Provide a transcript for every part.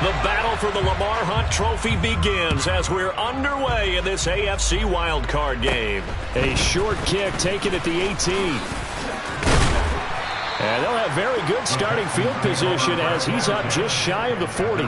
The battle for the Lamar Hunt Trophy begins as we're underway in this AFC wildcard game. A short kick taken at the 18. And they'll have very good starting field position as he's up just shy of the 40.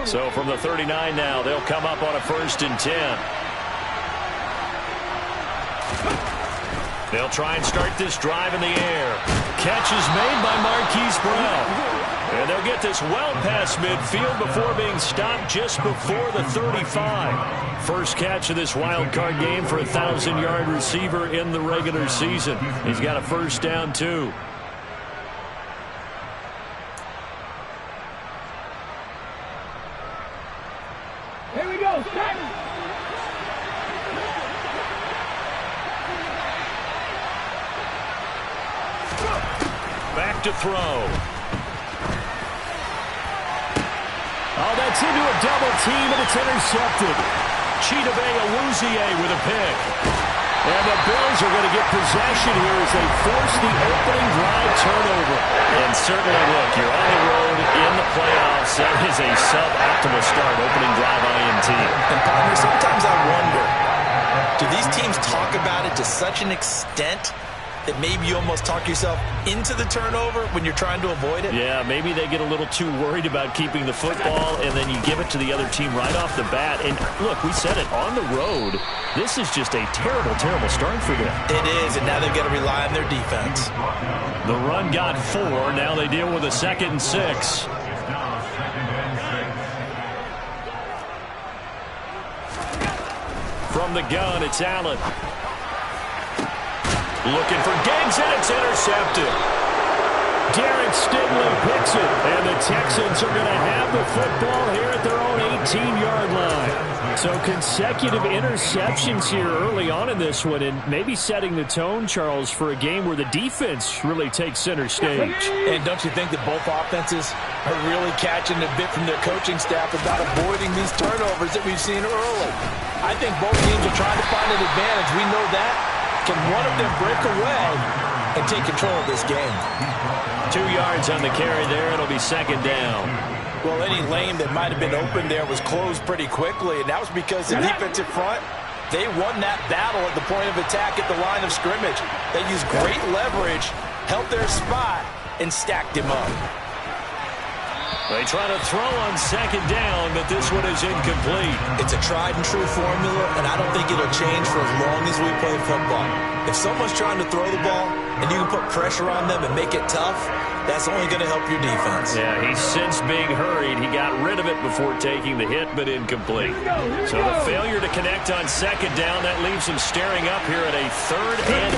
So from the 39 now, they'll come up on a 1st and 10. They'll try and start this drive in the air. Catch is made by Marquise Brown. And they'll get this well past midfield before being stopped just before the 35. First catch of this wild card game for a 1,000-yard receiver in the regular season. He's got a 1st down, too. Back to throw. Oh, that's into a double team, and it's intercepted. Chidobe Awuzie with a pick. And the Bills are going to get possession here as they force the opening drive turnover. And certainly, look, you're on the road in the playoffs. That is a suboptimal start, opening drive INT. And partner, sometimes I wonder, do these teams talk about it to such an extent that maybe you almost talk yourself into the turnover when you're trying to avoid it? Yeah, maybe they get a little too worried about keeping the football, and then you give it to the other team right off the bat. And look, we said it, on the road, this is just a terrible, terrible start for them. It is, and now they've got to rely on their defense. The run got 4. Now they deal with a 2nd and 6. From the gun, it's Allen. Looking for Diggs, and it's intercepted. Derek Stingley picks it, and the Texans are going to have the football here at their own 18-yard line. So consecutive interceptions here early on in this one, and maybe setting the tone, Charles, for a game where the defense really takes center stage. And don't you think that both offenses are really catching a bit from their coaching staff about avoiding these turnovers that we've seen early? I think both teams are trying to find an advantage. We know that. Can one of them break away and take control of this game? 2 yards on the carry there. It'll be 2nd down. Well, any lane that might have been open there was closed pretty quickly, and that was because the defensive front, they won that battle at the point of attack at the line of scrimmage. They used great leverage, held their spot, and stacked him up. They try to throw on 2nd down, but this one is incomplete. It's a tried-and-true formula, and I don't think it'll change for as long as we play football. If someone's trying to throw the ball and you can put pressure on them and make it tough, that's only going to help your defense. Yeah, he's since being hurried. He got rid of it before taking the hit, but incomplete. So the failure to connect on 2nd down, that leaves him staring up here at a 3rd and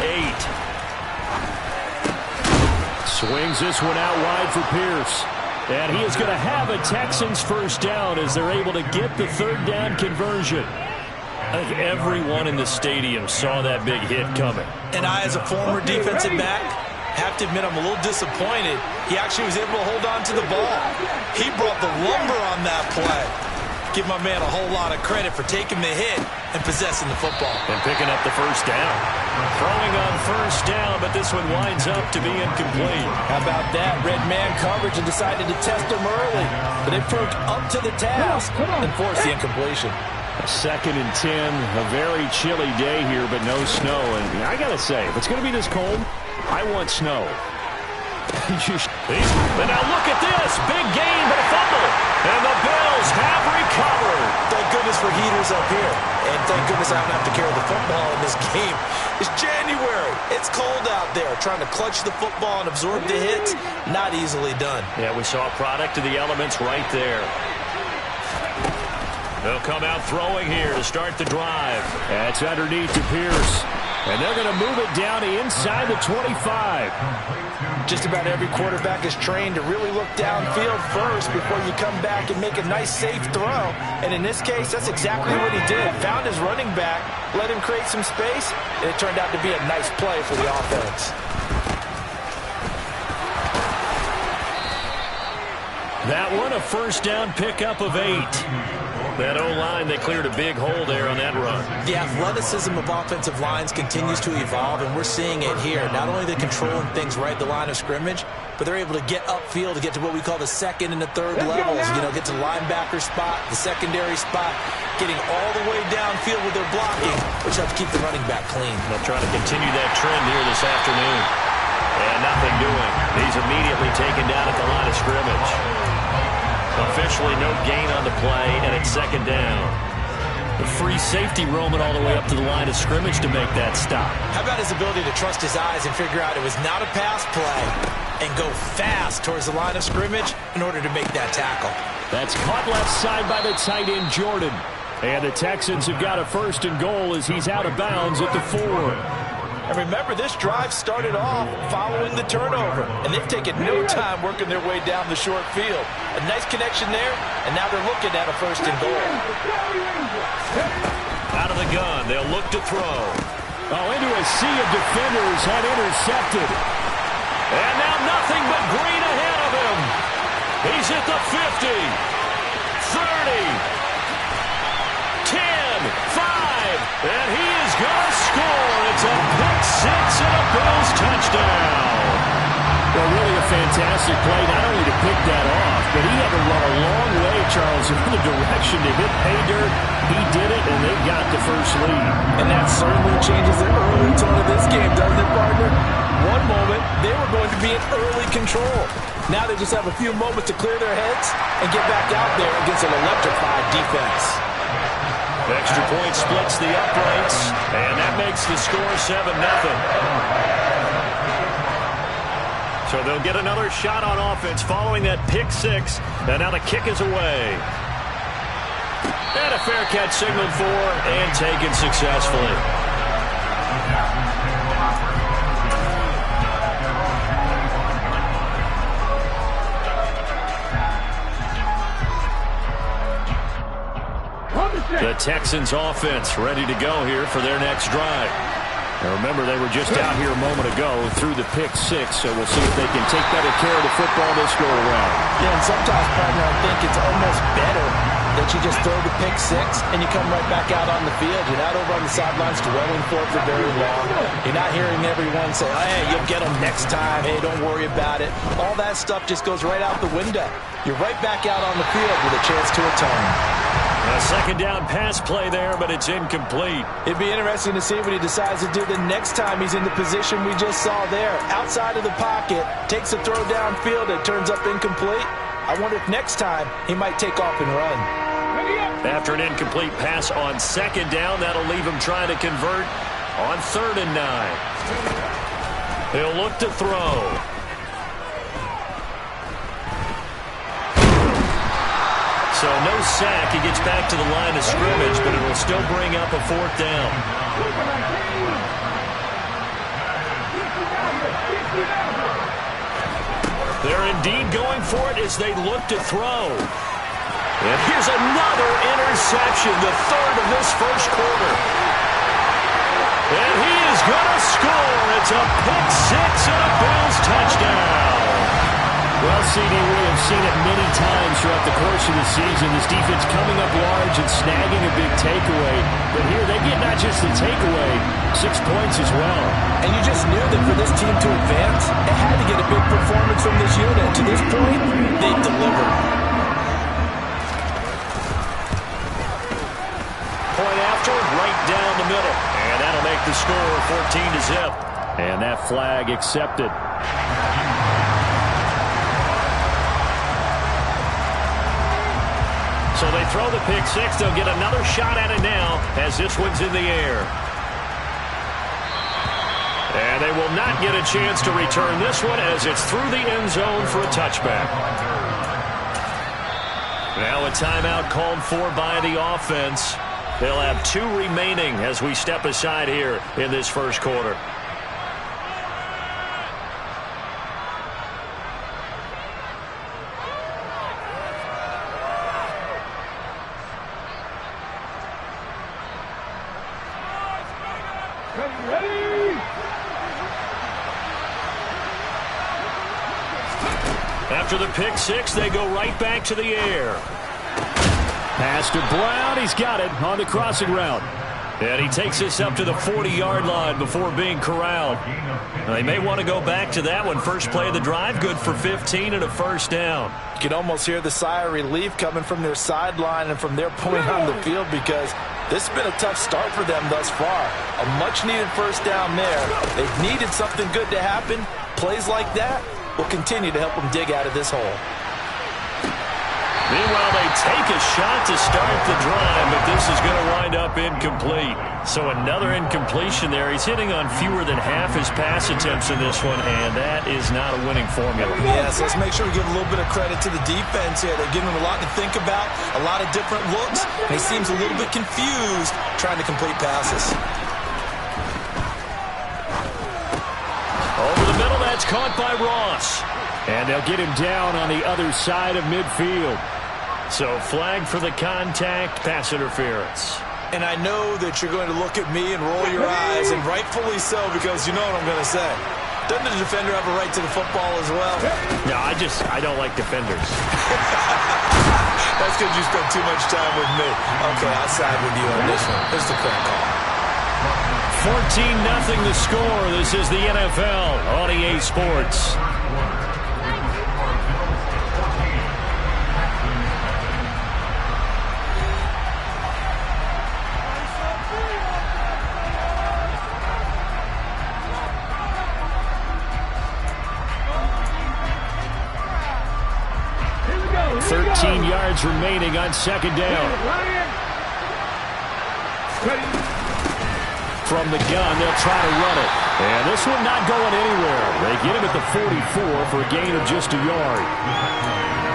8. Swings this one out wide for Pierce. And he is going to have a Texans 1st down as they're able to get the 3rd down conversion. I think everyone in the stadium saw that big hit coming. And I, as a former defensive back, have to admit I'm a little disappointed. He actually was able to hold on to the ball. He brought the lumber on that play. Give my man a whole lot of credit for taking the hit and possessing the football. And picking up the 1st down. Throwing on 1st down, but this one winds up to be incomplete. How about that? Red man coverage and decided to test him early. But they proved up to the task and forced the incompletion. A 2nd and 10, a very chilly day here, but no snow. And I got to say, if it's going to be this cold, I want snow. But now look at this. Big gain, but a fumble. And the Bills have recovered. Thank goodness for heaters up here. And thank goodness I don't have to carry the football in this game. It's January. It's cold out there. Trying to clutch the football and absorb the hits, not easily done. Yeah, we saw a product of the elements right there. They'll come out throwing here to start the drive. That's underneath to Pierce. And they're going to move it down to inside the 25. Just about every quarterback is trained to really look downfield first before you come back and make a nice, safe throw. And in this case, that's exactly what he did. Found his running back, let him create some space, and it turned out to be a nice play for the offense. That one, a first down pickup of 8. That O-line, they cleared a big hole there on that run. The athleticism of offensive lines continues to evolve, and we're seeing it here. Not only are they controlling things right at the line of scrimmage, but they're able to get upfield to get to what we call the second and the third levels. You know, get to the linebacker spot, the secondary spot, getting all the way downfield with their blocking, which helps keep the running back clean. They'll try to continue that trend here this afternoon. And nothing doing. He's immediately taken down at the line of scrimmage. Officially no gain on the play, and it's second down. The free safety roaming all the way up to the line of scrimmage to make that stop. How about his ability to trust his eyes and figure out it was not a pass play and go fast towards the line of scrimmage in order to make that tackle. That's caught left side by the tight end, Jordan. And the Texans have got a first and goal as he's out of bounds at the 4. And remember, this drive started off following the turnover, and they've taken no time working their way down the short field. A nice connection there, and now they're looking at a first and goal. Out of the gun, they'll look to throw. Oh, into a sea of defenders, had intercepted. And now nothing but green ahead of him. He's at the 50, 30, 10, 5, and he is going to score. It's a pick six and a Bills touchdown. Well, really a fantastic play, not only to pick that off, but he had to run a long way, Charles, in the direction to hit pay dirt. He did it, and they got the first lead. And that certainly changes the early tone of this game, doesn't it, partner? One moment, they were going to be in early control. Now they just have a few moments to clear their heads and get back out there against an electrified defense. Extra point splits the uprights, and that makes the score 7-0. So they'll get another shot on offense following that pick six, and now the kick is away. And a fair catch signaled for and taken successfully. The Texans offense ready to go here for their next drive. Now remember, they were just out here a moment ago through the pick six, so we'll see if they can take better care of the football this go around. Yeah, and sometimes, partner, I think it's almost better that you just throw the pick six and you come right back out on the field. You're not over on the sidelines dwelling for it for very long. You're not hearing everyone say, hey, you'll get them next time. Hey, don't worry about it. All that stuff just goes right out the window. You're right back out on the field with a chance to atone. A second down pass play there, but it's incomplete. It'd be interesting to see what he decides to do the next time he's in the position we just saw there. Outside of the pocket, takes a throw downfield, it turns up incomplete. I wonder if next time he might take off and run. After an incomplete pass on second down, that'll leave him trying to convert on 3rd and 9. He'll look to throw. So no sack. He gets back to the line of scrimmage, but it will still bring up a 4th down. They're indeed going for it as they look to throw. And here's another interception, the 3rd of this first quarter. And he is going to score. It's a pick six and a Bills touchdown. Well, CD, we have seen it many times throughout the course of the season. This defense coming up large and snagging a big takeaway. But here they get not just the takeaway, 6 points as well. And you just knew that for this team to advance, it had to get a big performance from this unit. To this point, they've delivered. Point after, right down the middle. And that'll make the score 14-0. And that flag accepted. So they throw the pick six. They'll get another shot at it now as this one's in the air. And they will not get a chance to return this one as it's through the end zone for a touchback. Now a timeout called for by the offense. They'll have 2 remaining as we step aside here in this first quarter. After the pick six, they go right back to the air. Pass to Brown. He's got it on the crossing route. And he takes this up to the 40-yard line before being corralled. They may want to go back to that one. First play of the drive, good for 15 and a first down. You can almost hear the sigh of relief coming from their sideline and from their point on the field, because this has been a tough start for them thus far. A much-needed first down there. They've needed something good to happen. Plays like that will continue to help them dig out of this hole. Meanwhile, they take a shot to start the drive, but this is going to wind up incomplete. So another incompletion there. He's hitting on fewer than half his pass attempts in this one, and that is not a winning formula. Yes, let's make sure we give a little bit of credit to the defense here. They're giving him a lot to think about, a lot of different looks, and he seems a little bit confused trying to complete passes. Over the middle, that's caught by Ross. And they'll get him down on the other side of midfield. So flag for the contact, pass interference. And I know that you're going to look at me and roll your eyes, and rightfully so, because you know what I'm going to say. Doesn't the defender have a right to the football as well? No, I don't like defenders. That's because you spent too much time with me. Okay, I'll side with you on this one. Here's the correct call. 14-0 the score. This is the NFL on EA Sports. Yards remaining on second down. From the gun, they'll try to run it. And this one not going anywhere. They get him at the 44 for a gain of just a yard.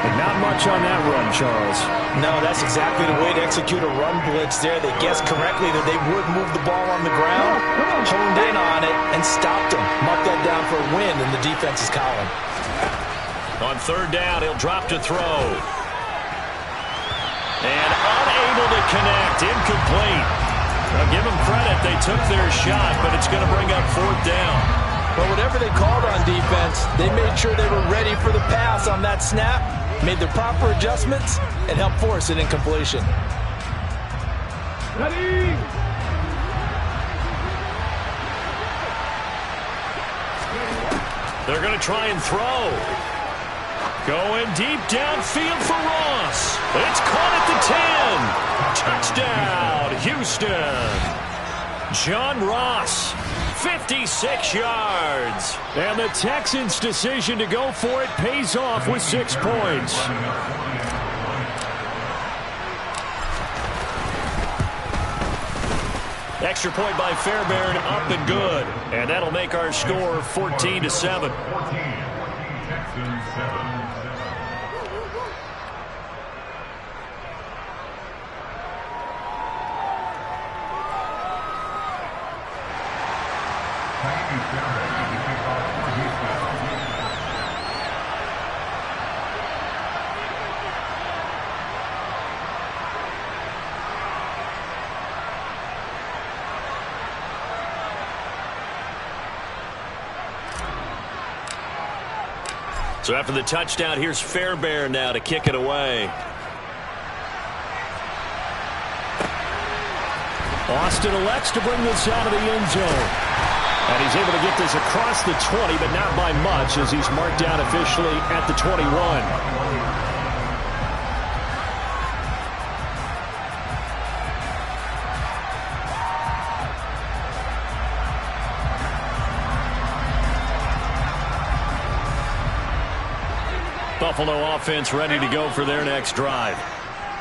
And not much on that run, Charles. No, that's exactly the way to execute a run blitz there. They guessed correctly that they would move the ball on the ground, honed in on it, and stopped them. Marked that down for a win in the defense's column. On third down, he'll drop to throw. And unable to connect, incomplete. I'll give them credit, they took their shot, but it's going to bring up fourth down. But whatever they called on defense, they made sure they were ready for the pass on that snap, made the proper adjustments, and helped force an incompletion. Ready! They're going to try and throw. Going deep downfield for Ross. It's caught at the 10. Touchdown, Houston. John Ross, 56 yards. And the Texans' decision to go for it pays off with 6 points. Extra point by Fairbairn, up and good. And that'll make our score 14-7. So after the touchdown, here's Fairbairn now to kick it away. Austin elects to bring this out of the end zone. And he's able to get this across the 20, but not by much, as he's marked down officially at the 21. Buffalo offense ready to go for their next drive.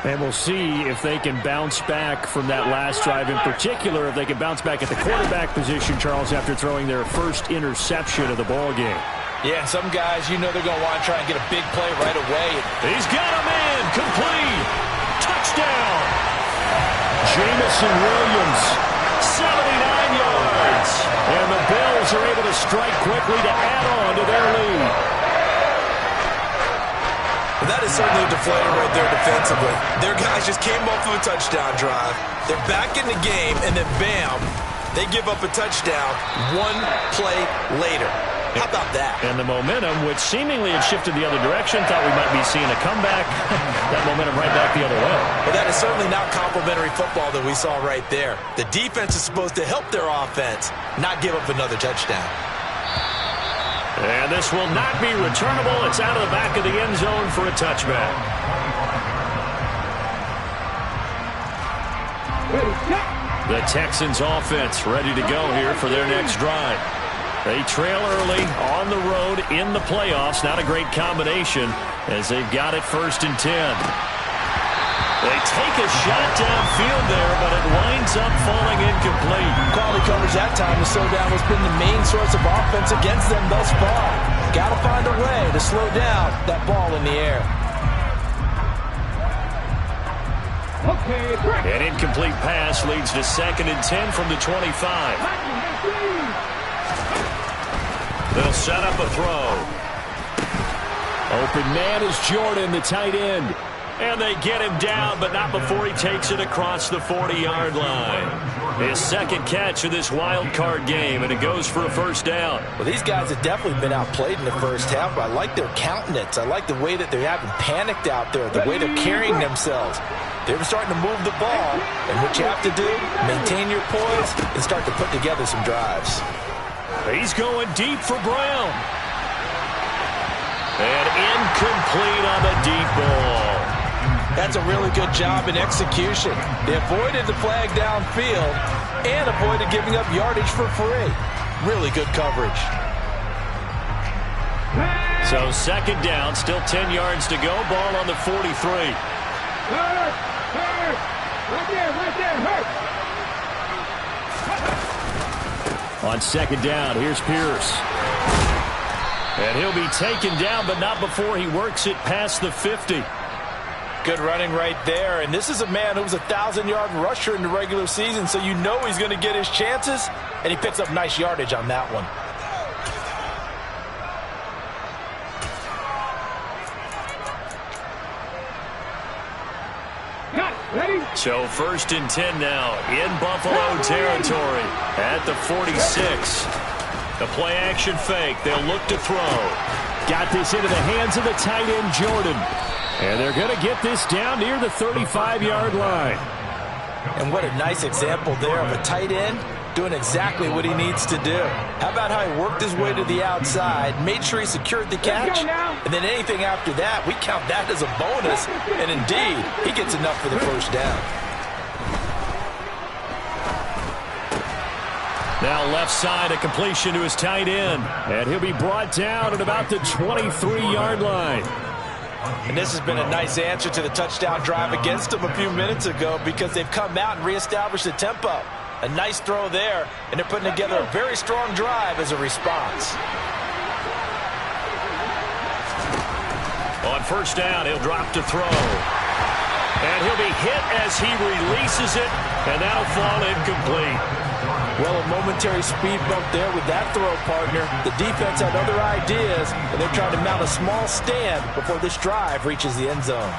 And we'll see if they can bounce back from that last drive, in particular if they can bounce back at the quarterback position, Charles, after throwing their first interception of the ball game. Yeah, and some guys, you know they're going to want to try and get a big play right away. He's got a man. Complete. Touchdown. Jamison Williams, 79 yards. And the Bills are able to strike quickly to add on to their lead. Well, that is certainly a deflator right there defensively. Their guys just came off of a touchdown drive. They're back in the game, and then bam, they give up a touchdown one play later. How about that? And the momentum, which seemingly had shifted the other direction, thought we might be seeing a comeback. That momentum right back the other way. Well, that is certainly not complimentary football that we saw right there. The defense is supposed to help their offense, not give up another touchdown. And this will not be returnable. It's out of the back of the end zone for a touchback. The Texans offense ready to go here for their next drive. They trail early on the road in the playoffs. Not a great combination as they've got it 1st and 10. They take a shot downfield there, but it winds up falling incomplete. Quality coverage that time. The slowdown has been the main source of offense against them thus far. Got to find a way to slow down that ball in the air. An incomplete pass leads to 2nd and 10 from the 25. They'll set up a throw. Open man is Jordan, the tight end. And they get him down, but not before he takes it across the 40-yard line. His 2nd catch of this wild card game, and it goes for a 1st down. Well, these guys have definitely been outplayed in the first half, but I like their countenance. I like the way that they haven't panicked out there, the way they're carrying themselves. They're starting to move the ball, and what you have to do, maintain your poise and start to put together some drives. He's going deep for Brown. And incomplete on the deep ball. That's a really good job in execution. They avoided the flag downfield and avoided giving up yardage for free. Really good coverage. So 2nd down, still 10 yards to go. Ball on the 43. On 2nd down, here's Pierce. And he'll be taken down, but not before he works it past the 50. Good running right there. And this is a man who was a 1,000-yard rusher in the regular season, so you know he's going to get his chances, and he picks up nice yardage on that one. So 1st and 10 now in Buffalo territory at the 46. The play action fake. They'll look to throw. Got this into the hands of the tight end, Jordan. And they're going to get this down near the 35-yard line. And what a nice example there of a tight end doing exactly what he needs to do. How about how he worked his way to the outside, made sure he secured the catch, and then anything after that, we count that as a bonus. And indeed, he gets enough for the 1st down. Now left side, a completion to his tight end. And he'll be brought down at about the 23-yard line. And this has been a nice answer to the touchdown drive against them a few minutes ago because they've come out and reestablished the tempo. A nice throw there, and they're putting together a very strong drive as a response. On 1st down, he'll drop to throw. And he'll be hit as he releases it, and that'll fall incomplete. Well, a momentary speed bump there with that throw, partner. The defense had other ideas, and they're trying to mount a small stand before this drive reaches the end zone.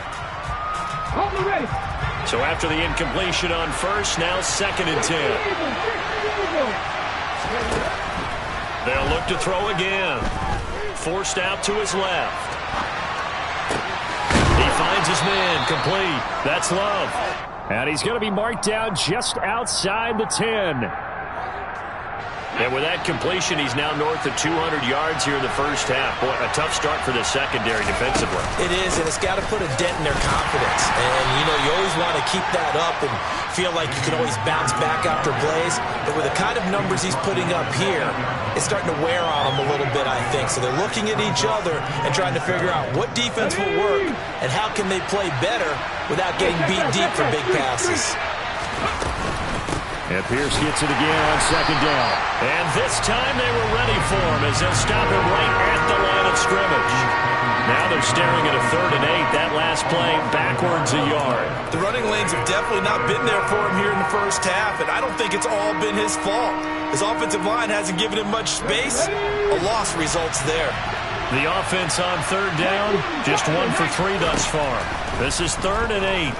So after the incompletion on 1st, now 2nd and 10. They'll look to throw again. Forced out to his left. He finds his man, complete. That's Love. And he's going to be marked down just outside the 10. And with that completion, he's now north of 200 yards here in the 1st half. Boy, a tough start for the secondary defensively. It is, and it's got to put a dent in their confidence. And, you know, you always want to keep that up and feel like you can always bounce back after plays. But with the kind of numbers he's putting up here, it's starting to wear on them a little bit, I think. So they're looking at each other and trying to figure out what defense will work and how can they play better without getting beat deep for big passes. And Pierce gets it again on second down. And this time they were ready for him as they'll stop him right at the line of scrimmage. Now they're staring at a 3rd and 8. That last play backwards a yard. The running lanes have definitely not been there for him here in the first half, and I don't think it's all been his fault. His offensive line hasn't given him much space. A loss results there. The offense on 3rd down, just 1 for 3 thus far. This is 3rd and 8.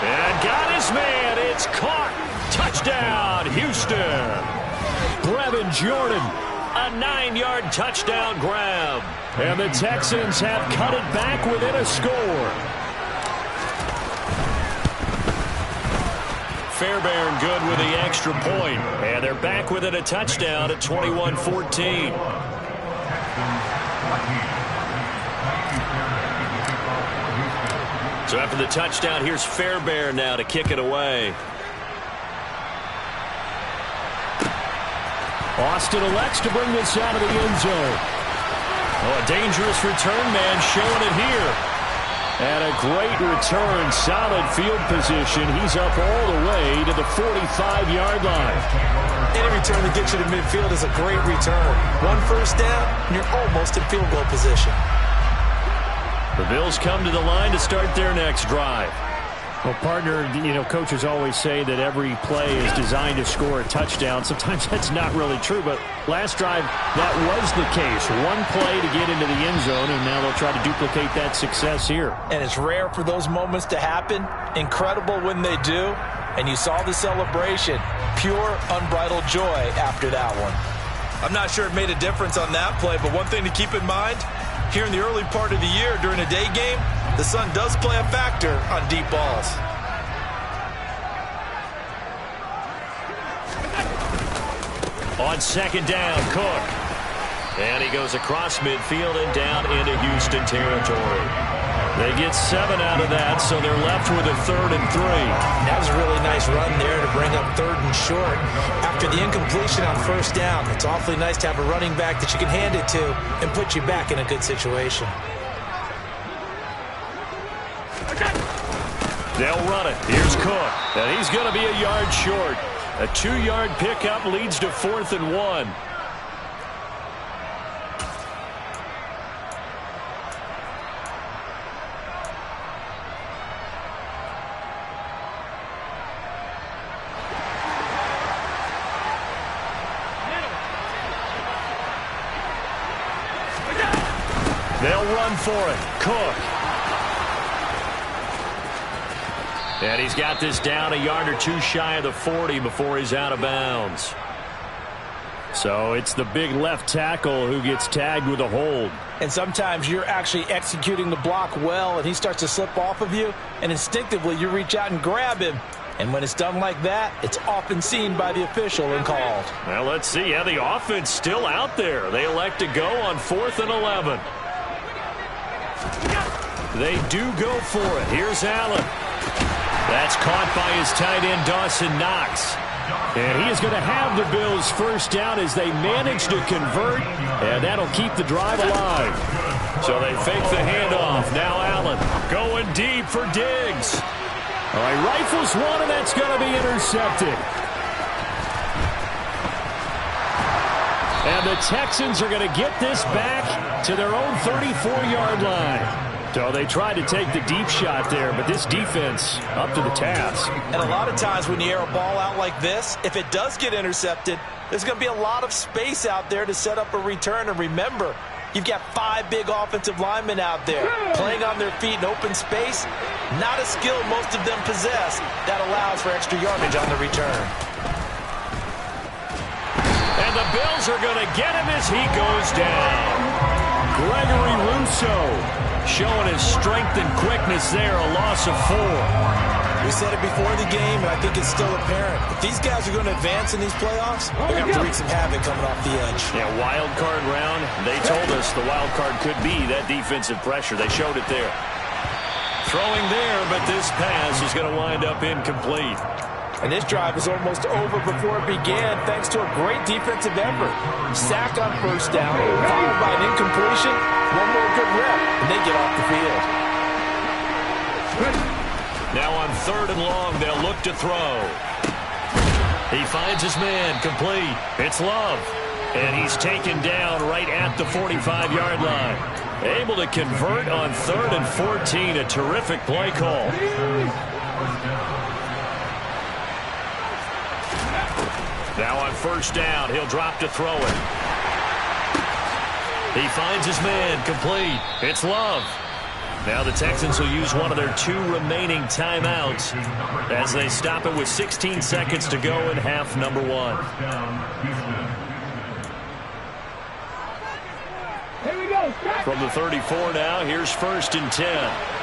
And got his man. It's caught. Touchdown, Houston. Brevin Jordan, a 9-yard touchdown grab. And the Texans have cut it back within a score. Fairbairn good with the extra point. And they're back within a touchdown at 21-14. So after the touchdown, here's Fairbairn now to kick it away. Austin elects to bring this out of the end zone. Oh, a dangerous return man showing it here. And a great return, solid field position. He's up all the way to the 45-yard line. Any return that gets you to midfield is a great return. 1 first down, and you're almost in field goal position. The Bills come to the line to start their next drive. Well, partner, coaches always say that every play is designed to score a touchdown. Sometimes that's not really true, but last drive, that was the case. 1 play to get into the end zone, and now they'll try to duplicate that success here. And it's rare for those moments to happen. Incredible when they do. And you saw the celebration. Pure, unbridled joy after that one. I'm not sure it made a difference on that play, but one thing to keep in mind, here in the early part of the year during a day game, the sun does play a factor on deep balls. On second down, Cook. And he goes across midfield and down into Houston territory. They get 7 out of that, so they're left with a 3rd and 3. That was a really nice run there to bring up 3rd and short. After the incompletion on first down, it's awfully nice to have a running back that you can hand it to and put you back in a good situation. They'll run it. Here's Cook. And he's going to be a yard short. A 2-yard pickup leads to 4th and 1. They'll run for it. Cook. And he's got this down a yard or 2 shy of the 40 before he's out of bounds. So it's the big left tackle who gets tagged with a hold. And sometimes you're actually executing the block well, and he starts to slip off of you, and instinctively you reach out and grab him. And when it's done like that, it's often seen by the official and called. Well, let's see. Yeah, the offense still out there. They elect to go on 4th and 11. They do go for it. Here's Allen. That's caught by his tight end, Dawson Knox. And he is going to have the Bills first down as they manage to convert, and that'll keep the drive alive. So they fake the handoff. Now Allen going deep for Diggs. All right, rifles one, and that's going to be intercepted. And the Texans are going to get this back to their own 34-yard line. So they tried to take the deep shot there, but this defense up to the task. And a lot of times when you air a ball out like this, if it does get intercepted, there's going to be a lot of space out there to set up a return. And remember, you've got 5 big offensive linemen out there playing on their feet in open space. Not a skill most of them possess that allows for extra yardage on the return. And the Bills are going to get him as he goes down. Gregory Rousseau showing his strength and quickness there, a loss of 4. We said it before the game, and I think it's still apparent. If these guys are going to advance in these playoffs, they're going to have to wreak some havoc coming off the edge. Yeah, wild card round. They told us the wild card could be that defensive pressure. They showed it there. Throwing there, but this pass is going to wind up incomplete. And this drive was almost over before it began thanks to a great defensive effort. Sack on first down, followed by an incompletion. One more good rep, and they get off the field. Now on 3rd and long. They'll look to throw. He finds his man, complete. It's Love. And he's taken down right at the 45-yard line. Able to convert on 3rd and 14. A terrific play call. Now on 1st down, he'll drop to throw it. He finds his man, complete. It's Love. Now the Texans will use one of their 2 remaining timeouts as they stop it with 16 seconds to go in half number 1. From the 34 now, here's 1st and 10.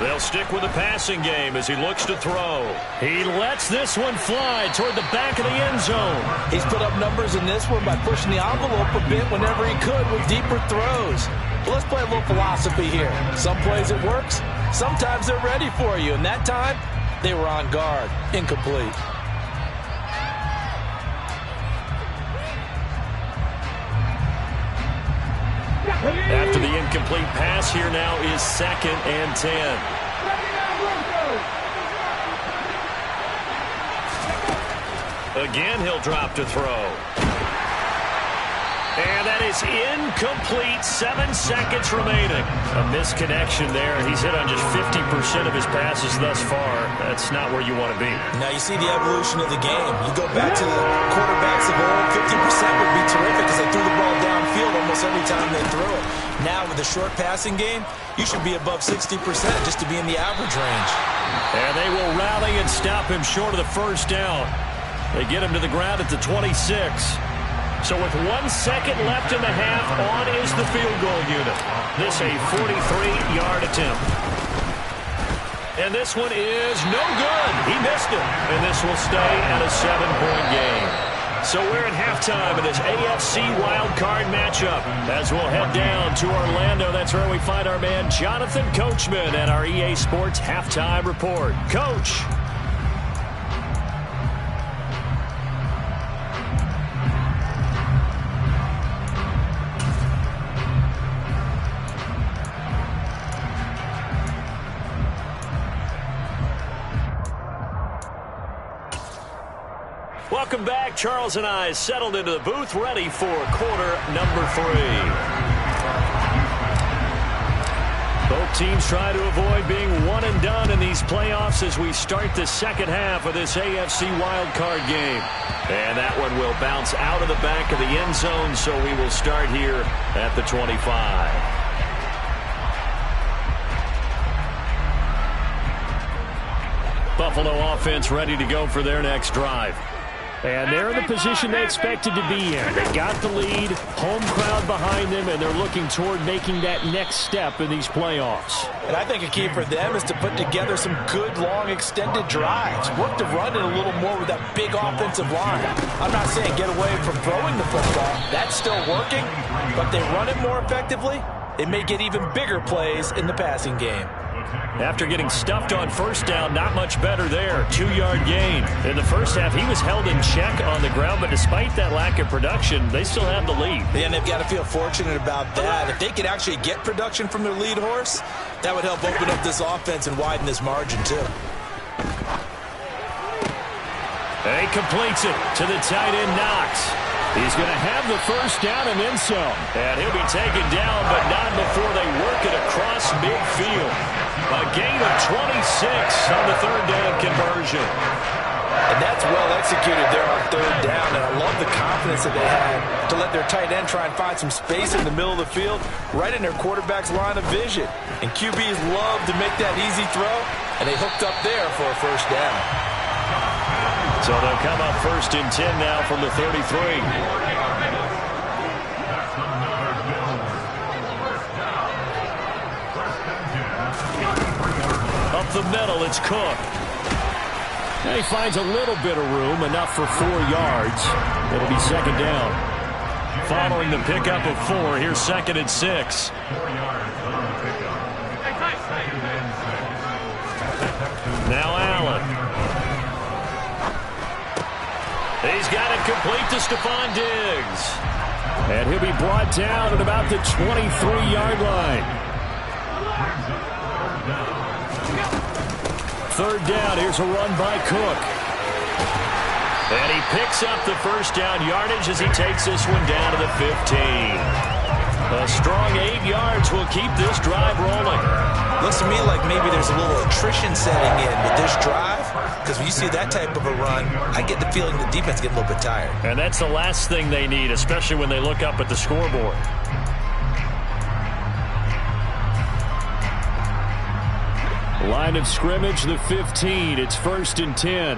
They'll stick with the passing game as he looks to throw. He lets this one fly toward the back of the end zone. He's put up numbers in this one by pushing the envelope a bit whenever he could with deeper throws. But let's play a little philosophy here. Some plays it works. Sometimes they're ready for you. And that time, they were on guard. Incomplete. After the incomplete pass, here now is 2nd and 10. Again, he'll drop to throw. And that is incomplete. 7 seconds remaining. A misconnection there. He's hit on just 50% of his passes thus far. That's not where you want to be. Now you see the evolution of the game. You go back to the quarterbacks of old, 50% would be terrific because they threw the ball downfield almost every time they threw it. Now with the short passing game, you should be above 60% just to be in the average range. And they will rally and stop him short of the 1st down. They get him to the ground at the 26. So with 1 second left in the half, on is the field goal unit. This a 43-yard attempt. And this one is no good. He missed it. And this will stay at a 7-point game. So we're at halftime in this AFC wildcard matchup. As we'll head down to Orlando, that's where we find our man Jonathan Coachman at our EA Sports Halftime Report. Coach. Welcome back. Charles and I settled into the booth, ready for quarter number 3. Both teams try to avoid being one and done in these playoffs as we start the second half of this AFC wildcard game. And that one will bounce out of the back of the end zone, so we will start here at the 25. Buffalo offense ready to go for their next drive. And they're in the position they expected to be in. They got the lead, home crowd behind them, and they're looking toward making that next step in these playoffs. And I think a key for them is to put together some good, long, extended drives. Work to run it a little more with that big offensive line. I'm not saying get away from throwing the football. That's still working. But they run it more effectively, they may get even bigger plays in the passing game. After getting stuffed on 1st down, not much better there. 2-yard gain. In the first half, he was held in check on the ground, but despite that lack of production, they still have the lead. And they've got to feel fortunate about that. If they could actually get production from their lead horse, that would help open up this offense and widen this margin, too. And he completes it to the tight end, Knox. He's going to have the 1st down and then some. And he'll be taken down, but not before they work it across midfield. A gain of 26 on the 3rd down conversion. And that's well executed there on 3rd down. And I love the confidence that they had to let their tight end try and find some space in the middle of the field, right in their quarterback's line of vision. And QBs love to make that easy throw, and they hooked up there for a 1st down. So they'll come up 1st and 10 now from the 33. Up the middle, it's Cook. Now he finds a little bit of room, enough for 4 yards. It'll be 2nd down. Following the pickup of 4, here's 2nd and 6. Now Allen. He's got it complete to Stephon Diggs. And he'll be brought down at about the 23-yard line. Third down, here's a run by Cook. And he picks up the first down yardage as he takes this one down to the 15. A strong 8 yards will keep this drive rolling. Looks to me like maybe there's a little attrition setting in with this drive, because when you see that type of a run, I get the feeling the defense getting a little bit tired. And that's the last thing they need, especially when they look up at the scoreboard. Line of scrimmage, the 15. It's 1st and 10.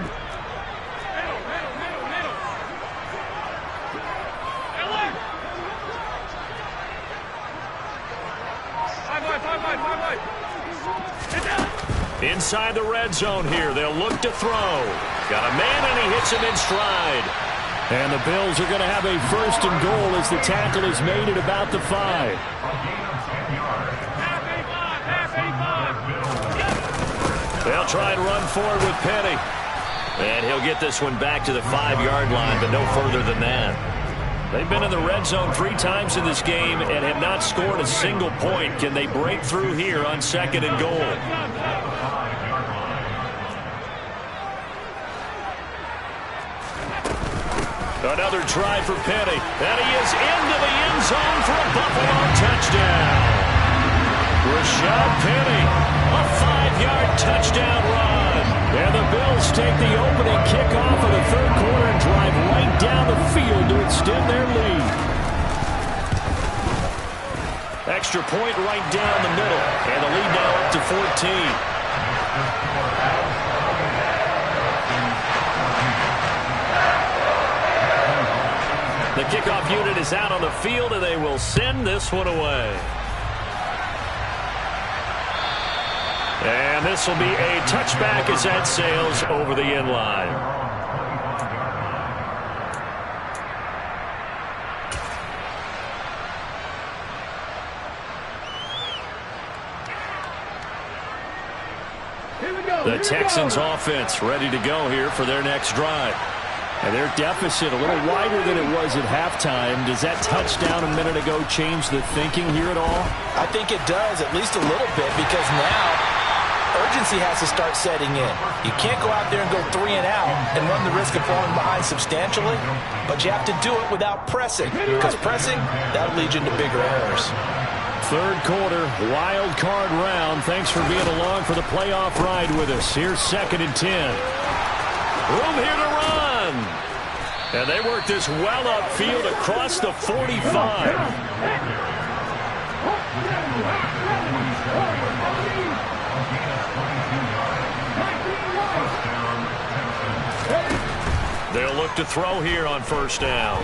Inside the red zone here, they'll look to throw. Got a man, and he hits him in stride. And the Bills are going to have a 1st and goal as the tackle is made at about the 5. They'll try and run forward with Penny. And he'll get this one back to the 5-yard line, but no further than that. They've been in the red zone 3 times in this game and have not scored a single point. Can they break through here on 2nd and goal? Another try for Penny. And he is into the end zone for a Buffalo touchdown. Rashad Penny, a 5-yard touchdown run. And the Bills take the opening kickoff of the 3rd quarter and drive right down the field to extend their lead. Extra point right down the middle. And the lead now up to 14. The kickoff unit is out on the field, and they will send this one away. And this will be a touchback as that sails over the end line. The Texans offense ready to go here for their next drive. And their deficit a little wider than it was at halftime. Does that touchdown a minute ago change the thinking here at all? I think it does, at least a little bit, because now urgency has to start setting in. You can't go out there and go 3 and out and run the risk of falling behind substantially, but you have to do it without pressing, because pressing, that'll lead you into bigger errors. 3rd quarter, wild card round. Thanks for being along for the playoff ride with us. Here's 2nd and 10. Room here to run. And they work this well upfield across the 45. They'll look to throw here on 1st down.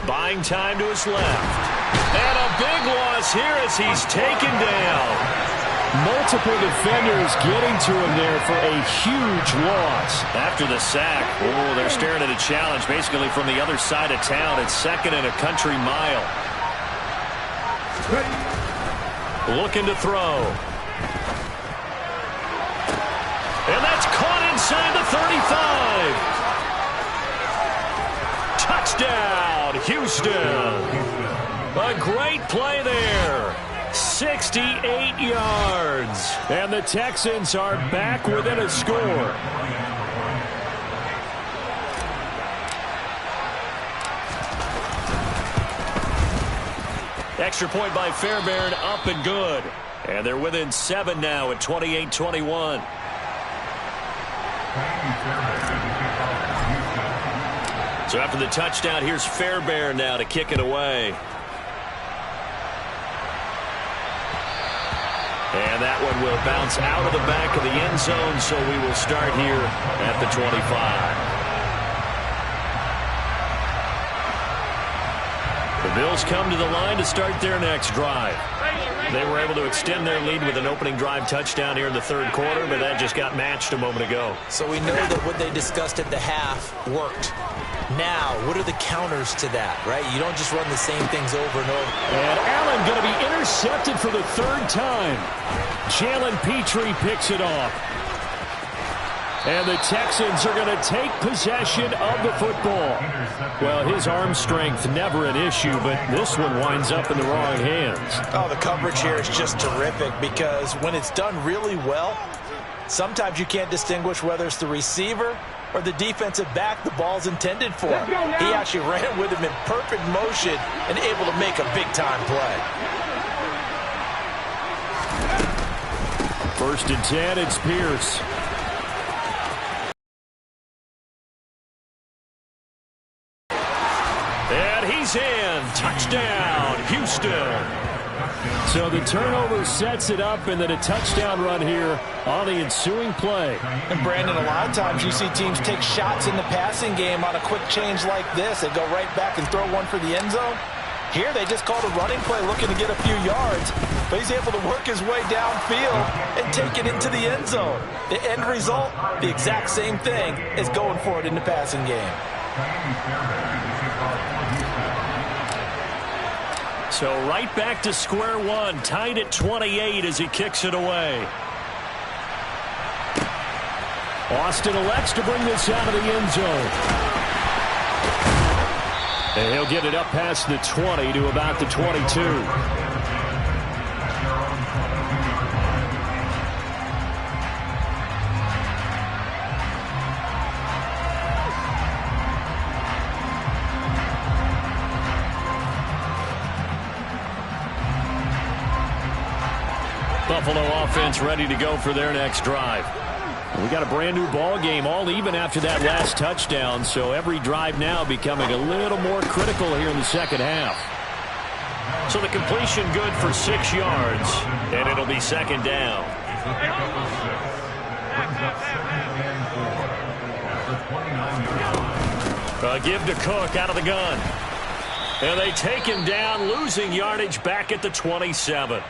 Buying time to his left. And a big loss here as he's taken down. Multiple defenders getting to him there for a huge loss. After the sack, oh, they're staring at a challenge basically from the other side of town. It's 2nd and a country mile. Looking to throw. And that's caught inside the 35. Touchdown, Houston. A great play there. 68 yards. And the Texans are back within a score. Extra point by Fairbairn, up and good. And they're within 7 now at 28-21. So after the touchdown, here's Fairbairn now to kick it away. And that one will bounce out of the back of the end zone, so we will start here at the 25. The Bills come to the line to start their next drive. They were able to extend their lead with an opening drive touchdown here in the 3rd quarter, but that just got matched a moment ago. So we know that what they discussed at the half worked. Now, what are the counters to that, right? You don't just run the same things over and over. And Allen going to be intercepted for the 3rd time. Jalen Petrie picks it off. And the Texans are going to take possession of the football. Well, his arm strength never an issue, but this one winds up in the wrong hands. Oh, the coverage here is just terrific because when it's done really well, Sometimes you can't distinguish whether it's the receiver or the defensive back the ball's intended for. He actually ran with him in perfect motion and able to make a big-time play. 1st and 10, it's Pierce. And he's in. Touchdown, Houston. So the turnover sets it up, and then a touchdown run here on the ensuing play. And Brandon, a lot of times you see teams take shots in the passing game on a quick change like this. They go right back and throw one for the end zone. Here they just called a running play looking to get a few yards, but he's able to work his way downfield and take it into the end zone. The end result, the exact same thing as going for it in the passing game. So right back to square one, tied at 28 as he kicks it away. Austin elects to bring this out of the end zone. And he'll get it up past the 20 to about the 22. Buffalo offense ready to go for their next drive. We got a brand new ball game, all even after that last touchdown, so every drive now becoming a little more critical here in the second half. So the completion good for 6 yards, and it'll be second down. A give to Cook out of the gun. And they take him down, losing yardage back at the 27.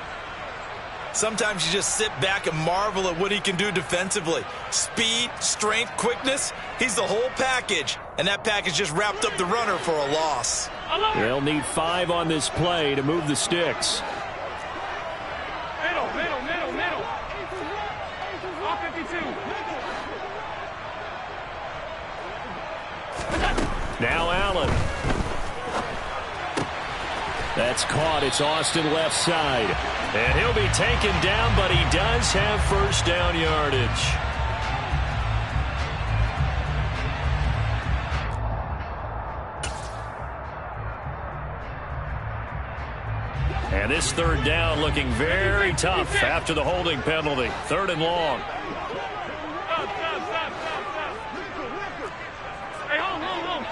Sometimes you just sit back and marvel at what he can do defensively. Speed, strength, quickness, he's the whole package. And that package just wrapped up the runner for a loss. They'll need 5 on this play to move the sticks. Middle. All 52. Now Allen. That's caught. It's Austin left side. And he'll be taken down, but he does have first down yardage. And this third down looking very tough after the holding penalty. 3rd and long. Hey, hold.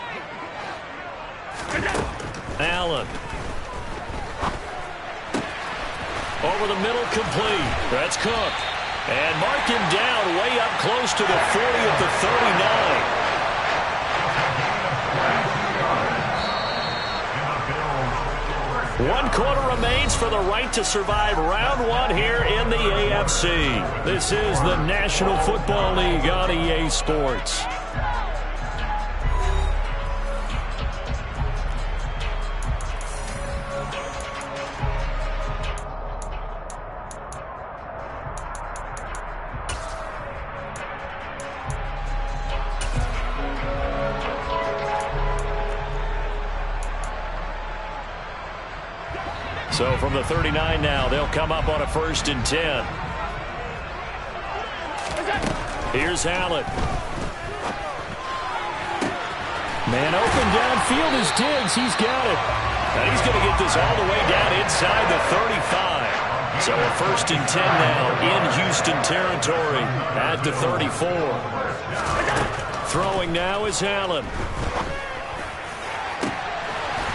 Allen. Over the middle, complete. That's Cook. And mark him down way up close to the 40 at the 39. 1 quarter remains for the right to survive round 1 here in the AFC. This is the National Football League on EA Sports. So from the 39 now, they'll come up on a 1st and 10. Here's Allen. Man open downfield is Diggs. He's got it. And he's going to get this all the way down inside the 35. So a 1st and 10 now in Houston territory at the 34. Throwing now is Allen.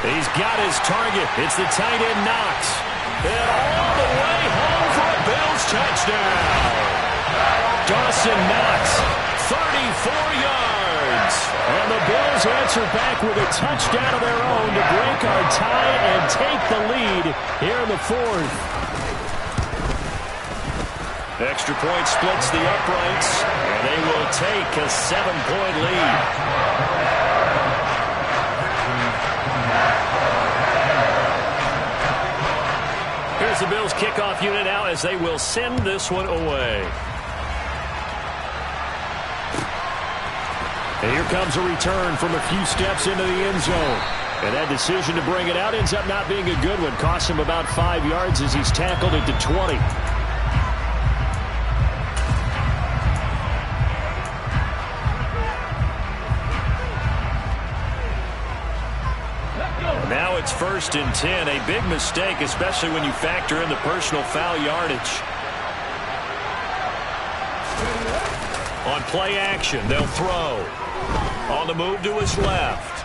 He's got his target. It's the tight end Knox. And all the way home for a Bills touchdown. Dawson Knox, 34 yards. And the Bills answer back with a touchdown of their own to break our tie and take the lead here in the 4th. Extra point splits the uprights, and they will take a 7-point lead. Here's the Bills kickoff unit now as they will send this one away. And here comes a return from a few steps into the end zone. And that decision to bring it out ends up not being a good one. Costs him about 5 yards as he's tackled at the 20. it's 1st and 10. A big mistake, especially when you factor in the personal foul yardage. On play action, they'll throw. On the move to his left.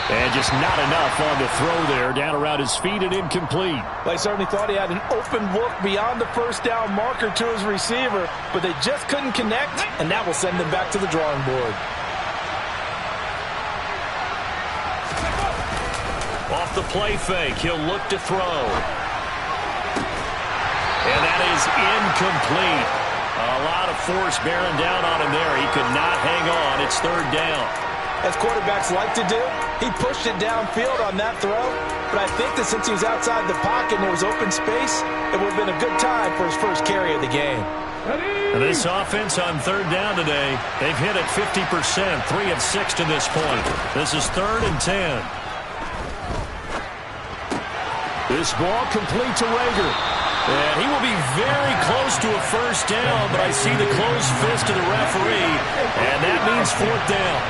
And just not enough on the throw there. Down around his feet and incomplete. They certainly thought he had an open look beyond the first down marker to his receiver, but they just couldn't connect, and that will send them back to the drawing board. Off the play fake, he'll look to throw. And that is incomplete. A lot of force bearing down on him there. He could not hang on. It's 3rd down. As quarterbacks like to do, he pushed it downfield on that throw, but I think that since he was outside the pocket and there was open space, it would have been a good time for his first carry of the game. This offense on 3rd down today, they've hit it 50%, 3 of 6 to this point. This is 3rd and 10. This ball complete to Rager. And he will be very close to a first down, but I see the closed fist of the referee, and that means 4th down.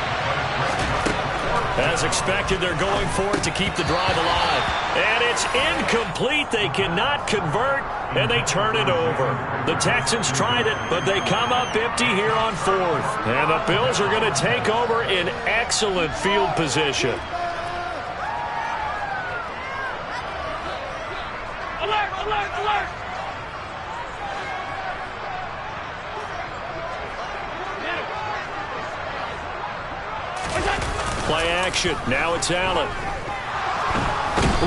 As expected, they're going for it to keep the drive alive. And it's incomplete. They cannot convert, and they turn it over. The Texans tried it, but they come up empty here on 4th. And the Bills are going to take over in excellent field position. Alert, alert, alert! Play action. Now it's Allen.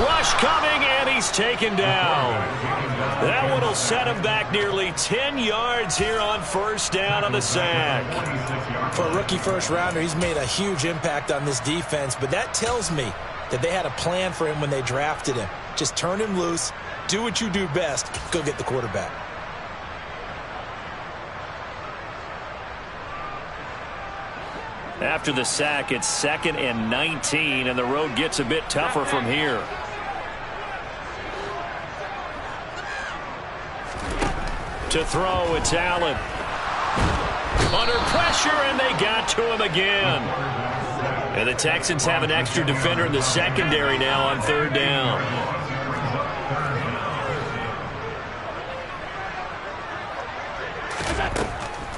Rush coming, and he's taken down. That one will set him back nearly 10 yards here on 1st down on the sack. For a rookie first-rounder, he's made a huge impact on this defense, but that tells me that they had a plan for him when they drafted him. Just turn him loose, do what you do best, go get the quarterback. After the sack, it's 2nd and 19, and the road gets a bit tougher from here. To throw, it's Allen. Under pressure, and they got to him again. And the Texans have an extra defender in the secondary now on 3rd down.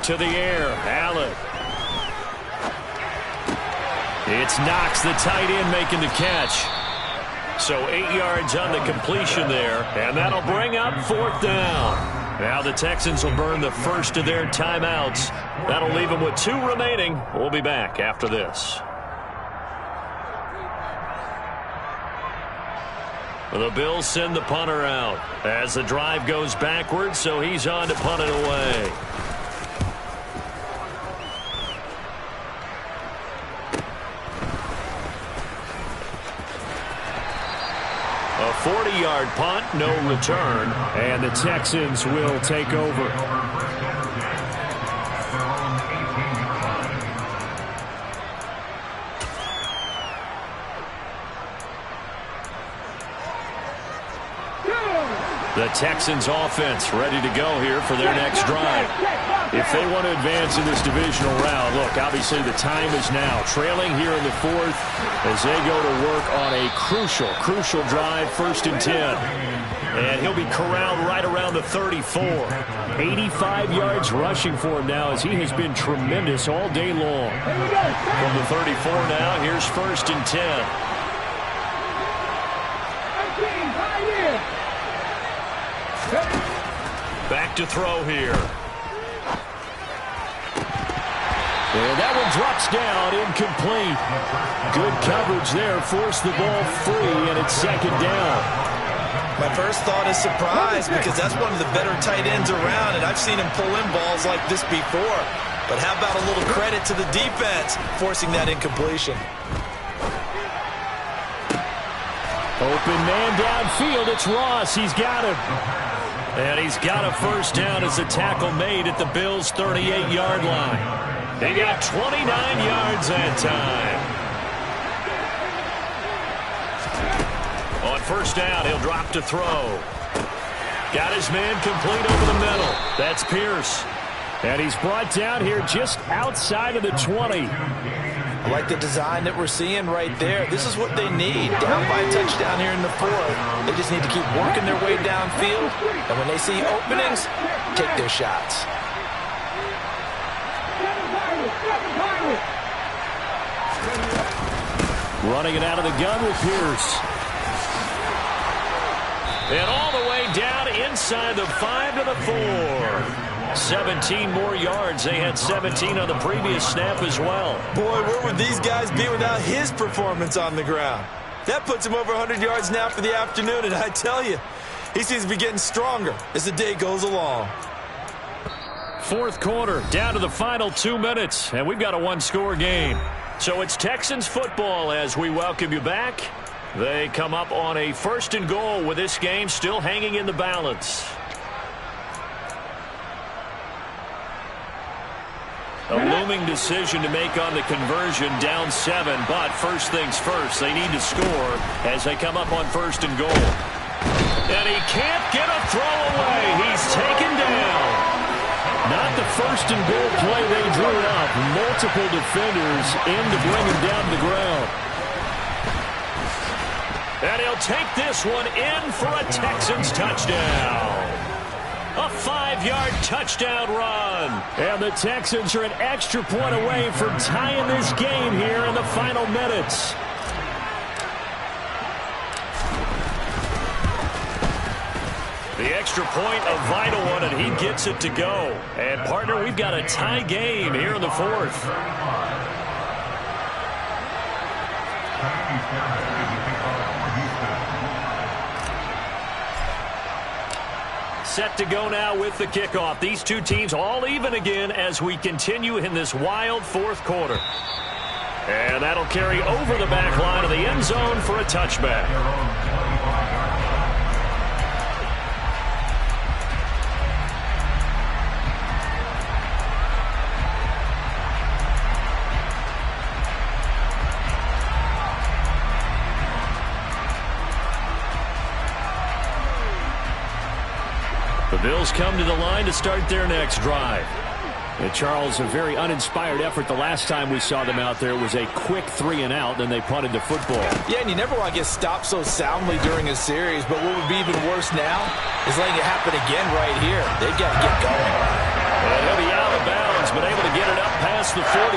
To the air, Allen. It's Knox, the tight end, making the catch. So 8 yards on the completion there, and that'll bring up 4th down. Now the Texans will burn the first of their timeouts. That'll leave them with 2 remaining. We'll be back after this. The Bills send the punter out as the drive goes backwards, so he's on to punt it away. A 40-yard punt, no return, and the Texans will take over. The Texans offense ready to go here for their next drive. If they want to advance in this divisional round, look, obviously the time is now. Trailing here in the 4th as they go to work on a crucial drive, 1st and 10. And he'll be corralled right around the 34. 85 yards rushing for him now as he has been tremendous all day long. From the 34 now, here's 1st and 10. Back to throw here. And that one drops down, incomplete. Good coverage there, forced the ball free, and it's 2nd down. My first thought is surprise because that's one of the better tight ends around, and I've seen him pull in balls like this before. But how about a little credit to the defense forcing that incompletion? Open man downfield, it's Ross. He's got him. And he's got a first down as the tackle made at the Bills' 38-yard line. They got 29 yards that time. On 1st down, he'll drop to throw. Got his man complete over the middle. That's Pierce. And he's brought down here just outside of the 20. I like the design that we're seeing right there. This is what they need. Down by a touchdown here in the fourth. They just need to keep working their way downfield. And when they see openings, take their shots. Running it out of the gun with Pierce. And all the way down inside the 5 to the 4. 17 more yards. They had 17 on the previous snap as well. Boy, where would these guys be without his performance on the ground? That puts him over 100 yards now for the afternoon, and I tell you, he seems to be getting stronger as the day goes along. Fourth quarter, down to the final 2 minutes, and we've got a one-score game. So it's Texans football as we welcome you back. They come up on a 1st and goal with this game still hanging in the balance. A looming decision to make on the conversion, down 7, but first things first, they need to score as they come up on 1st and goal. And he can't get a throw away. He's taken down. Not the 1st and goal play they drew up. Multiple defenders in to bring him down to the ground. And he'll take this one in for a Texans touchdown. A 5-yard touchdown run. And the Texans are an extra point away from tying this game here in the final minutes. The extra point, a vital one, and he gets it to go. And, partner, we've got a tie game here in the 4th. Set to go now with the kickoff. These two teams all even again as we continue in this wild 4th quarter. And that'll carry over the back line of the end zone for a touchback. The Bills come to the line to start their next drive. And Charles, a very uninspired effort the last time we saw them out there. It was a quick 3-and-out, then they punted the football. Yeah, and you never want to get stopped so soundly during a series, but what would be even worse now is letting it happen again right here. They've got to get going. And he'll be out of bounds, but able to get it up past the 45.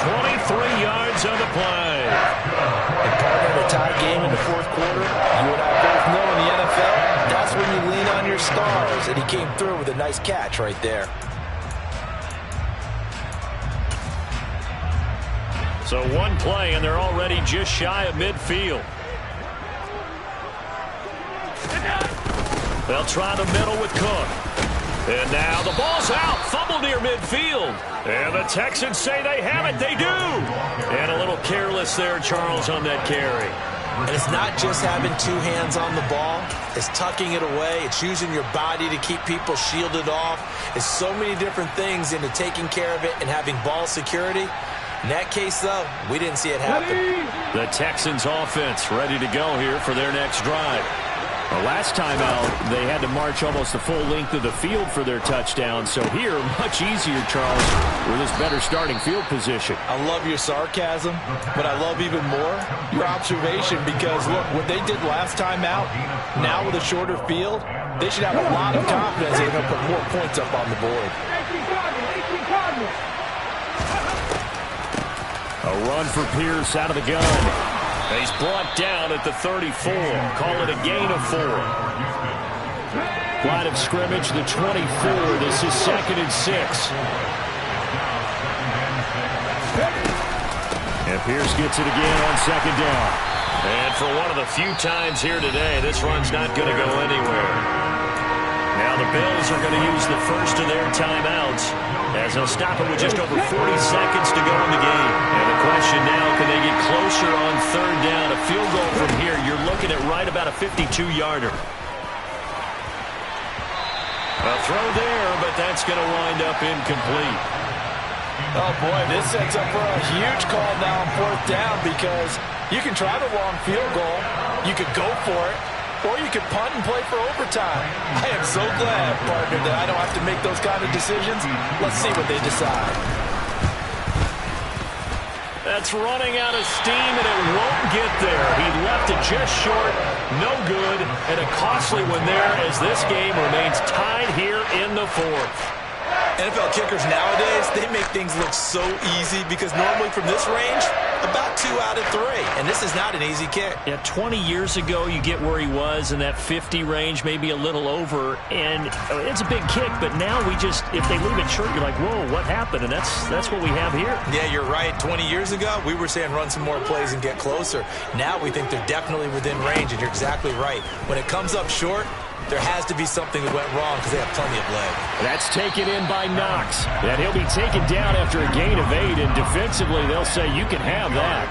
23 yards on the play. And partner, the tie game in the 4th quarter, you and I both know in the NFL, that's when you lean on your stars, and he came through with a nice catch right there. So one play, and they're already just shy of midfield. They'll try the middle with Cook. And now the ball's out. Fumble near midfield. And the Texans say they have it. They do. And a little careless there, Charles, on that carry. And it's not just having 2 hands on the ball. It's tucking it away. It's using your body to keep people shielded off. It's so many different things into taking care of it and having ball security. In that case, though, we didn't see it happen. The Texans offense ready to go here for their next drive. The last time out, they had to march almost the full length of the field for their touchdown. So here, much easier, Charles, with this better starting field position. I love your sarcasm, but I love even more your observation because, look, what they did last time out, now with a shorter field, they should have a lot of confidence they're going to put more points up on the board. A run for Pierce out of the gun. He's brought down at the 34. Call it a gain of 4. Line of scrimmage, the 24. This is 2nd and 6. And Pierce gets it again on 2nd down. And for one of the few times here today, this run's not going to go anywhere. Now the Bills are going to use the first of their timeouts as they'll stop it with just over 40 seconds to go in the game. And the question now, can they get closer on 3rd down? A field goal from here, you're looking at right about a 52-yarder. A throw there, but that's going to wind up incomplete. Oh, boy, this sets up for a huge call now on 4th down because you can try the long field goal, you could go for it, or you could punt and play for overtime. I am so glad, partner, that I don't have to make those kind of decisions. Let's see what they decide. That's running out of steam, and it won't get there. He left it just short, no good, and a costly one there as this game remains tied here in the fourth. NFL kickers nowadays, they make things look so easy because normally from this range, about 2 out of 3. And this is not an easy kick. Yeah, 20 years ago, you get where he was in that 50 range, maybe a little over, and it's a big kick, but now if they leave it short, you're like, whoa, what happened? And that's what we have here. Yeah, you're right. 20 years ago, we were saying run some more plays and get closer. Now we think they're definitely within range, and you're exactly right. When it comes up short, there has to be something that went wrong because they have plenty of leg. That's taken in by Knox. And he'll be taken down after a gain of 8, and defensively they'll say you can have that.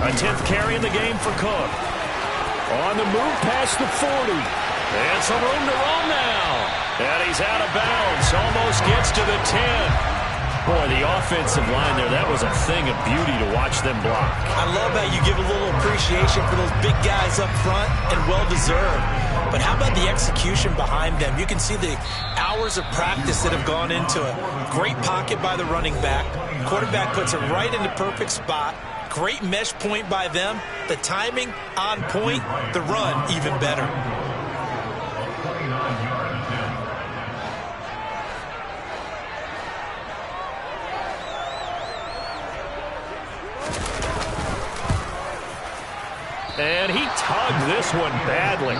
A 10th carry in the game for Cook. On the move past the 40. And some room to run now. And he's out of bounds. Almost gets to the 10. Boy, the offensive line there, that was a thing of beauty to watch them block. I love how you give a little appreciation for those big guys up front, and well-deserved. But how about the execution behind them? You can see the hours of practice that have gone into it. Great pocket by the running back. Quarterback puts it right in the perfect spot. Great mesh point by them. The timing on point. The run even better. And he tugged this one badly.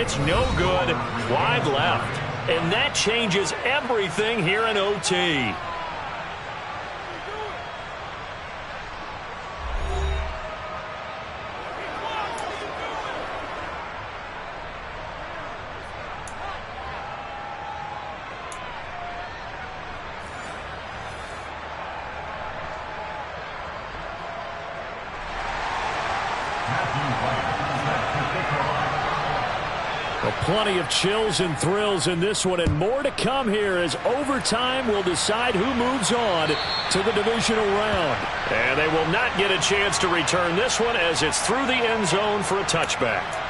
It's no good. Wide left. And that changes everything here in OT. Plenty of chills and thrills in this one, and more to come here as overtime will decide who moves on to the divisional round. And they will not get a chance to return this one as it's through the end zone for a touchback.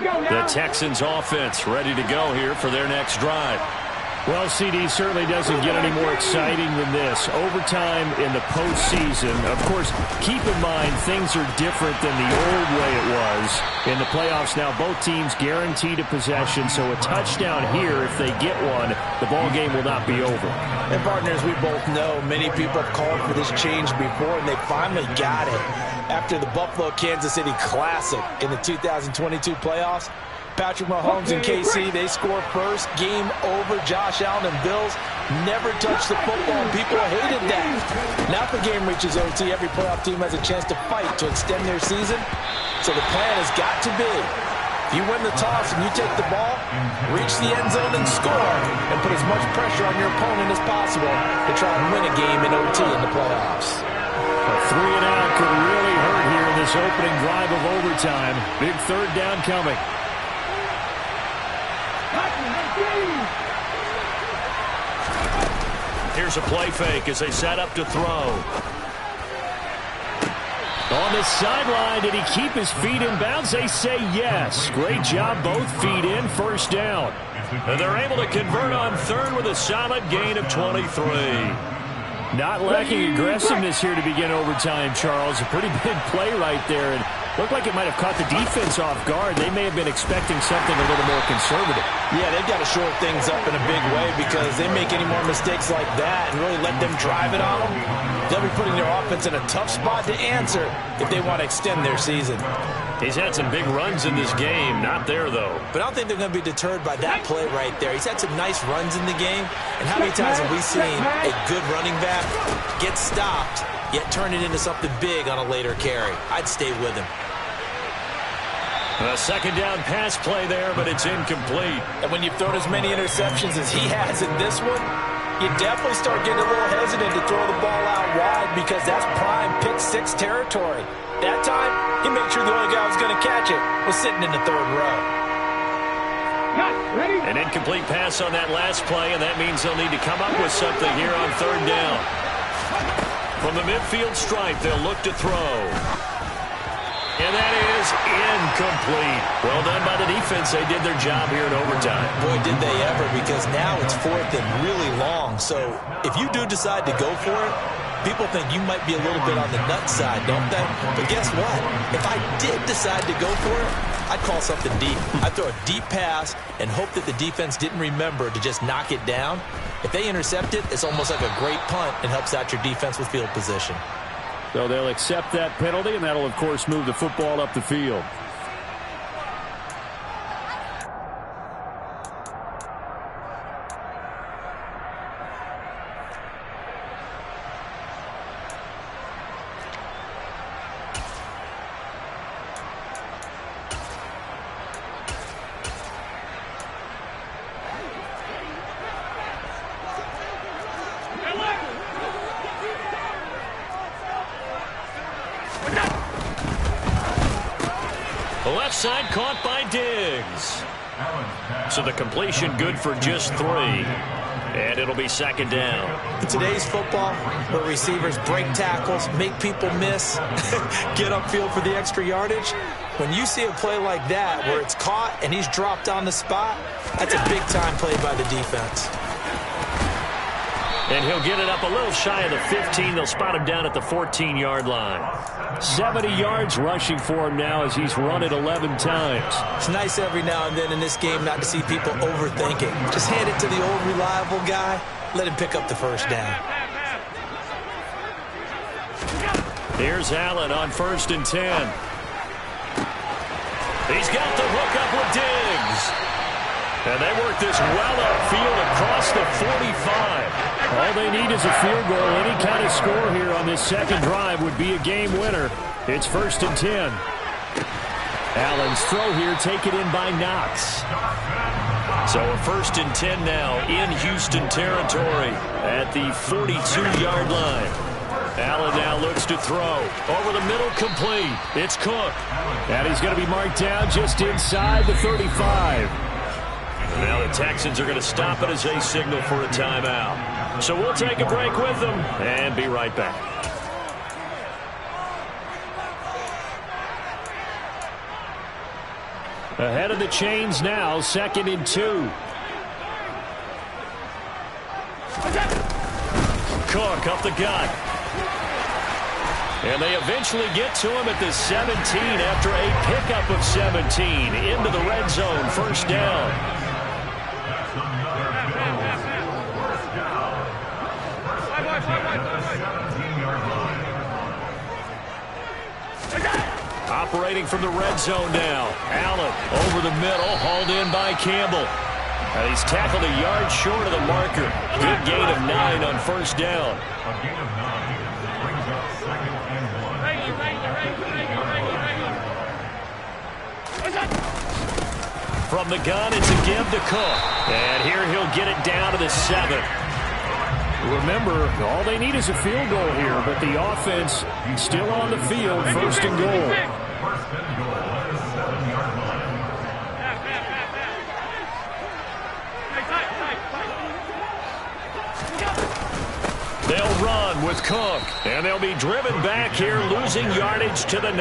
The Texans offense ready to go here for their next drive. Well, CD certainly doesn't get any more exciting than this. Overtime in the postseason. Of course, keep in mind things are different than the old way it was. In the playoffs now, both teams guaranteed a possession, so a touchdown here, if they get one, the ball game will not be over. And partners, we both know many people have called for this change before, and they finally got it. After the Buffalo-Kansas City Classic in the 2022 playoffs, Patrick Mahomes and KC, they score first. Game over. Josh Allen and Bills never touched the football, and people hated that. Now if the game reaches OT, every playoff team has a chance to fight to extend their season. So the plan has got to be, if you win the toss and you take the ball, reach the end zone and score, and put as much pressure on your opponent as possible to try and win a game in OT in the playoffs. A 3-and-out could really hurt here in this opening drive of overtime. Big third down coming. Here's a play fake as they set up to throw. On the sideline, did he keep his feet in bounds? They say yes. Great job, both feet in, first down. And they're able to convert on third with a solid gain of 23. Not lacking aggressiveness here to begin overtime, Charles. A pretty big play right there. And looked like it might have caught the defense off guard. They may have been expecting something a little more conservative. Yeah, they've got to shore things up in a big way because they make any more mistakes like that and really let them drive it on them, they'll be putting their offense in a tough spot to answer if they want to extend their season. He's had some big runs in this game. Not there, though. But I don't think they're going to be deterred by that play right there. He's had some nice runs in the game. And how many times have we seen a good running back get stopped, yet turn it into something big on a later carry? I'd stay with him. A second down pass play there, but it's incomplete. And when you've thrown as many interceptions as he has in this one, you definitely start getting a little hesitant to throw the ball out wide because that's prime pick six territory. That time, he made sure the only guy who was going to catch it was sitting in the third row. An incomplete pass on that last play, and that means they'll need to come up with something here on third down. From the midfield stripe, they'll look to throw. And that is incomplete. Well done by the defense. They did their job here in overtime. Boy, did they ever, because now it's fourth and really long. So if you do decide to go for it, people think you might be a little bit on the nut side, don't they? But guess what? If I did decide to go for it, I'd call something deep. I'd throw a deep pass and hope that the defense didn't remember to just knock it down. If they intercept it, it's almost like a great punt and helps out your defense with field position. So they'll accept that penalty, and that'll, of course, move the football up the field. The left side caught by Diggs. So the completion good for just 3. And it'll be second down. In today's football, where receivers break tackles, make people miss, get upfield for the extra yardage, when you see a play like that where it's caught and he's dropped on the spot, that's a big-time play by the defense. And he'll get it up a little shy of the 15. They'll spot him down at the 14-yard line. 70 yards rushing for him now as he's run it 11 times. It's nice every now and then in this game not to see people overthink it. Just hand it to the old reliable guy. Let him pick up the first down. Here's Allen on 1st and 10. He's got the hook up with Diggs. And they work this well upfield across the 45. All they need is a field goal. Any kind of score here on this second drive would be a game winner. It's 1st and 10. Allen's throw here taken in by Knox. So a 1st and 10 now in Houston territory at the 42-yard line. Allen now looks to throw. Over the middle, complete. It's Cook. And he's going to be marked down just inside the 35. Now the Texans are going to stop it as they signal for a timeout. So we'll take a break with them and be right back. Ahead of the chains now, 2nd and 2. Cook up the gut. And they eventually get to him at the 17 after a pickup of 17 into the red zone. 1st down. Operating from the red zone now. Allen over the middle, hauled in by Campbell. And he's tackled a yard short of the marker. Good gain of 9 on 1st down. A gain of 9 brings up 2nd and 1. From the gun, it's a give to Cook. And here he'll get it down to the 7. Remember, all they need is a field goal here, but the offense still on the field, 1st and goal. 1st and goal at the 7-yard line. They'll run with Cook, and they'll be driven back here, losing yardage to the 9.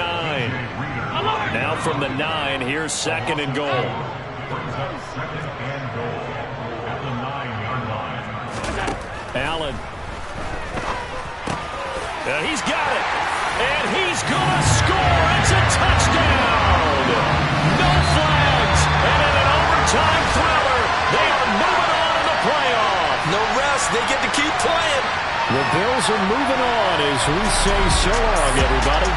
Now from the 9, here's 2nd and goal. Brings up 2nd and goal at the 9-yard line. Allen. He's got it. And he's going to score. It's a touchdown. No flags. And in an overtime thriller, they are moving on in the playoff. No rest. They get to keep playing. The Bills are moving on as we say so long, everybody.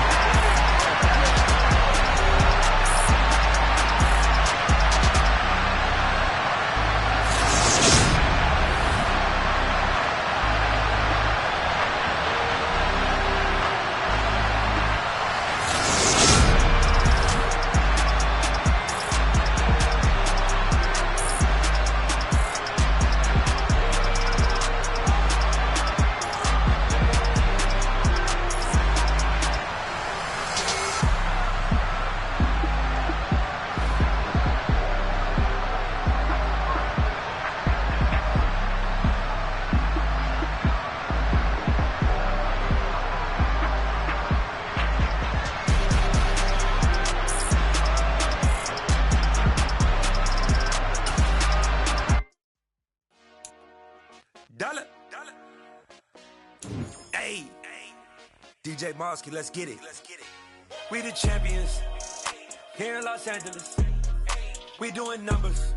Hey, DJ Mosky, let's get it. We the champions here in Los Angeles. We doing numbers.